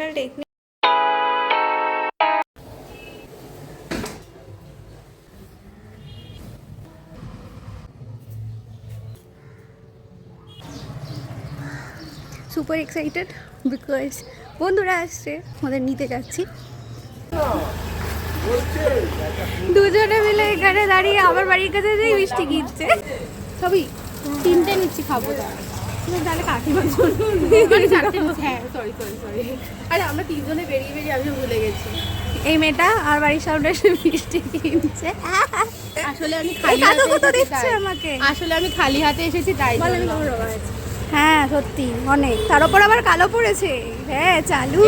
Special technique. Super excited because বন্ধুরা আসছে, ওদের নিতে যাচ্ছি। দুজনে মিলে এখানে দাঁড়িয়ে আমার বাড়ির কাছে যেই মিষ্টি কিনছে। সবই তিনটে নিচ্ছি, খাবো তাহলে কাকিমার জন্য চারটে নিচ্ছি। হ্যাঁ সরি সরি সরি, আরে আমরা তিনজনে বেরিয়ে বেরিয়ে আমি ভুলে গেছি। এই মেয়েটা আর বাড়ির সামনে এসে মিষ্টি কিনছে। আসলে আমি খালি হাতে দিচ্ছে আমাকে, আসলে আমি খালি হাতে এসেছি তাই। হ্যাঁ সত্যি অনেক, তার উপর আবার কালো পড়েছে। হ্যাঁ চালু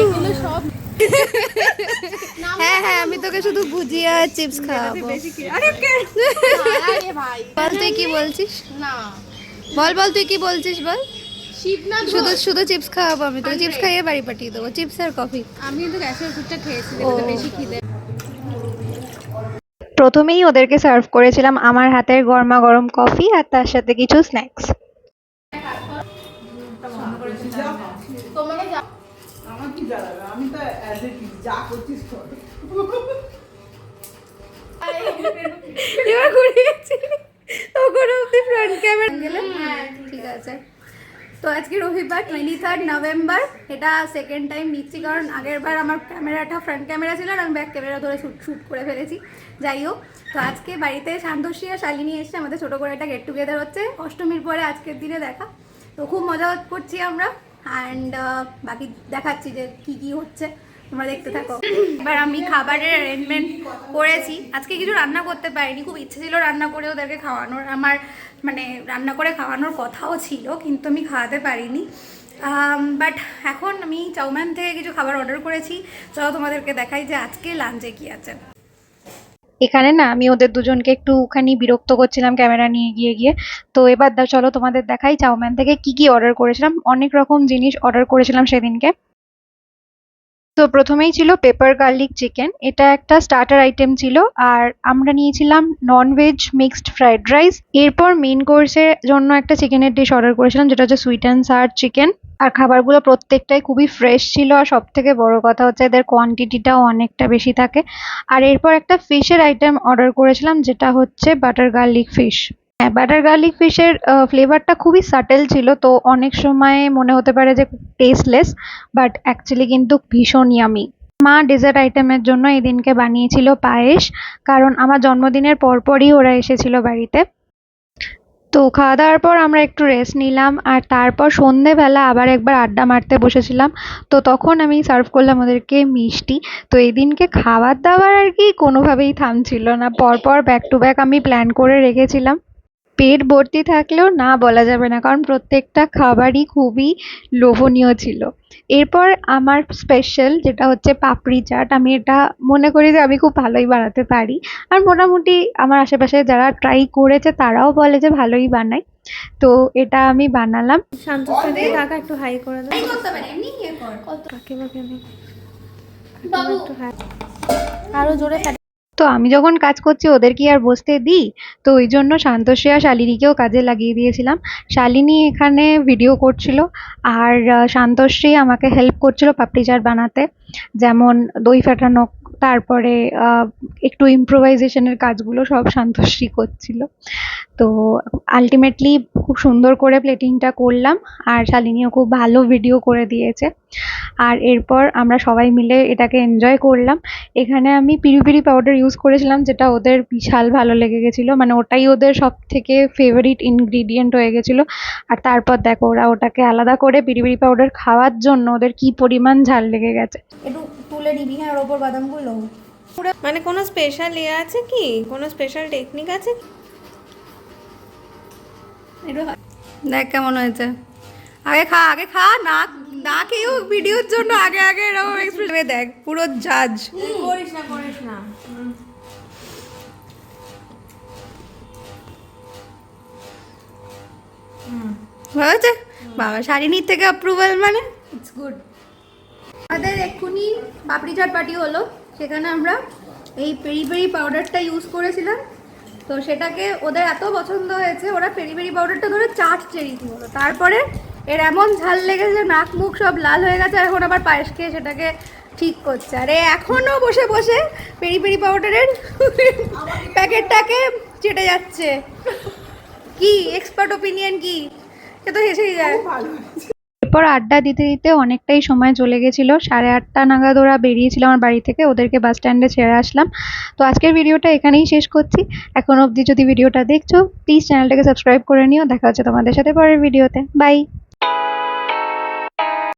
সব। হ্যাঁ হ্যাঁ আমি তোকে শুধু ভুজিয়া আর চিপস খাওয়াবো। বল তুই কি বলছিস? না বল বল তুই কি বলছিস বল। শুধু শুধু চিপস খাওয়াবো আমি তোকে, চিপস খাইয়ে বাড়ি পাঠিয়ে দেবো, চিপস আর কফি। আমি কিন্তু গ্যাসের ওষুধটা খেয়েছি, বেশি খিদে। প্রথমেই ওদেরকে সার্ভ করেছিলাম আমার হাতের গরমা গরম কফি আর তার সাথে কিছু স্ন্যাক্স। ঠিক আছে, তো আজকে রবিবার 23 নভেম্বর। এটা সেকেন্ড টাইম নিচ্ছি, কারণ আগের বার আমার ক্যামেরাটা ফ্রন্ট ক্যামেরা ছিল আর আমি ব্যাক ক্যামেরা ধরে শ্যুট করে ফেলেছি। যাই হোক, তো আজকে বাড়িতে সান্তোষী আর শালিনী এসছে, আমাদের ছোটো করে একটা গেট টুগেদার হচ্ছে অষ্টমীর পরে আজকের দিনে দেখা। তো খুব মজা করছি আমরা, অ্যান্ড বাকি দেখাচ্ছি যে কি কি হচ্ছে, তোমরা দেখতে থাকো। এবার আমি খাবারের অ্যারেঞ্জমেন্ট করেছি, আজকে কিছু রান্না করতে পারিনি, খুব ইচ্ছে ছিল রান্না করে ওদেরকে খাওয়ানোর, আমার মানে রান্না করে খাওয়ানোর কথাও ছিল, কিন্তু আমি খাওয়াতে পারিনি। বাট এখন আমি চাউম্যান থেকে কিছু খাবার অর্ডার করেছি, চলো তোমাদেরকে দেখাই যে আজকে লাঞ্চে কি আছে। এখানে না আমি ওদের দুজনকে একটুখানি বিরক্ত করছিলাম ক্যামেরা নিয়ে গিয়ে গিয়ে। তো এবার চলো তোমাদের দেখাই চাউম্যান থেকে কি কি অর্ডার করেছিলাম। অনেক রকম জিনিস অর্ডার করেছিলাম সেদিনকে। তো প্রথমেই ছিল পেপার গার্লিক চিকেন, এটা একটা স্টার্টার আইটেম ছিল। আর আমরা নিয়েছিলাম ননভেজ মিক্সড ফ্রাইড রাইস। এরপর মেন কোর্সের জন্য একটা চিকেনের ডিশ অর্ডার করেছিলাম, যেটা হচ্ছে সুইট অ্যান্ড সাওয়ার চিকেন। আর খাবারগুলো প্রত্যেকটাই খুবই ফ্রেশ ছিল, আর সব থেকে বড় কথা হচ্ছে এদের কোয়ান্টিটিটাও অনেকটা বেশি থাকে। আর এরপর একটা ফিশের আইটেম অর্ডার করেছিলাম, যেটা হচ্ছে বাটার গার্লিক ফিশ। হ্যাঁ, বাটার গার্লিক ফিশের ফ্লেভারটা খুবই সাটেল ছিল, তো অনেক সময় মনে হতে পারে যে টেস্টলেস, বাট অ্যাকচুয়ালি কিন্তু ভীষণ ইয়ামি। মা ডেজার্ট আইটেমের জন্য এই দিনকে বানিয়েছিল পায়েস, কারণ আমার জন্মদিনের পরপরই ওরা এসেছিল বাড়িতে। তো খাওয়া দাওয়ার পর আমরা একটু রেস্ট নিলাম, আর তারপর সন্ধেবেলা আবার একবার আড্ডা মারতে বসেছিলাম। তো তখন আমি সার্ভ করলাম ওদেরকে মিষ্টি। তো এই দিনকে খাবার দাবার আর কি কোনোভাবেই থামছিল না, পরপর ব্যাক টু ব্যাক আমি প্ল্যান করে রেখেছিলাম। পেট ভর্তি থাকলেও না বলা যাবে না, কারণ প্রত্যেকটা খাবারই খুবই লোভনীয় ছিল। এরপর আমার স্পেশাল যেটা হচ্ছে পাপড়ি চাট, আমি এটা মনে করি যে আমি খুব ভালোই বানাতে পারি। আর মোটামুটি আমার আশেপাশে যারা ট্রাই করেছে তারাও বলে যে ভালোই বানাই। তো এটা আমি বানালাম। শান্তর দিকে টাকা একটু হাই করে দাও, হাই করতে পারি এমনি কি কর কত কাকে বাকে নেই বাবু, একটু হাই আরো জোরে। তো আমি যখন কাজ করছি ওদের কি আর বসতে দিই, তো ওই জন্য শান্তশ্রী আর শালিনীকেও কাজে লাগিয়ে দিয়েছিলাম। শালিনী এখানে ভিডিও করছিল, আর শান্তশ্রী আমাকে হেল্প করছিল পাপড়ি চাট বানাতে, যেমন দই ফাটানো, তারপরে একটু ইম্প্রোভাইজেশনের কাজগুলো সব শান্তশ্রী করছিল। তো আলটিমেটলি খুব সুন্দর করে প্লেটিংটা করলাম, আর শালিনীও খুব ভালো ভিডিও করে দিয়েছে। আর এরপর আমরা সবাই মিলে এটাকে এনজয় করলাম। এখানে আমি পিরি পিরি পাউডার ইউজ করেছিলাম, যেটা ওদের বিশাল ভালো লেগে গেছিলো, মানে ওটাই ওদের সব থেকে ফেভারিট ইনগ্রিডিয়েন্ট হয়ে গেছিলো। আর তারপর দেখো ওরা ওটাকে আলাদা করে পিরি পিরি পাউডার খাওয়ার জন্য ওদের কি পরিমাণ ঝাল লেগে গেছে। একটু তুলে নিবি হ্যাঁ, ওর ওপর বাদামগুলো। মানে কোনো স্পেশাল ইয়ে আছে কি, কোনো স্পেশাল টেকনিক আছে? দেখ কেমন হয়েছে, আগে খা না, না খেয়েও ভিডিওর জন্য আগে আগে এরকম এক্সপ্রেস দেখ, পুরো জাজ। করিস না হয়েছে বাবা, শালিনীর থেকে অ্যাপ্রুভাল, মানে ইটস গুড। আমাদের এক্ষুনি পাপড়ি চাট পার্টি হলো, সেখানে আমরা এই পেরি পেরি পাউডারটা ইউজ করেছিলাম। তো সেটাকে ওদের এত পছন্দ হয়েছে, ওরা পেরি পেরি পাউডারটা ধরে চাটছে রীতিমতো। তারপরে এর এমন ঝাল লেগেছে, নাক মুখ সব লাল হয়ে গেছে, এখন আবার পায়েস খেয়ে সেটাকে ঠিক করছে। আরে এখনও বসে বসে পেরি পেরি পাউডারের প্যাকেটটাকে চেটে যাচ্ছে। কি এক্সপার্ট ওপিনিয়ন কি? সে তো হেসেই যায়। এরপর আড্ডা দিতে দিতে অনেকটাই সময় চলে গেছিল, 8:30 নাগাদ ওরা বেরিয়েছিল আমার বাড়ি থেকে, ওদেরকে বাস স্ট্যান্ডে ছেড়ে আসলাম। তো আজকের ভিডিওটা এখানেই শেষ করছি। এখন অবধি যদি ভিডিওটা দেখছো প্লিজ চ্যানেলটাকে সাবস্ক্রাইব করে নিও। দেখা হচ্ছে তোমাদের সাথে পরের ভিডিওতে। বাই।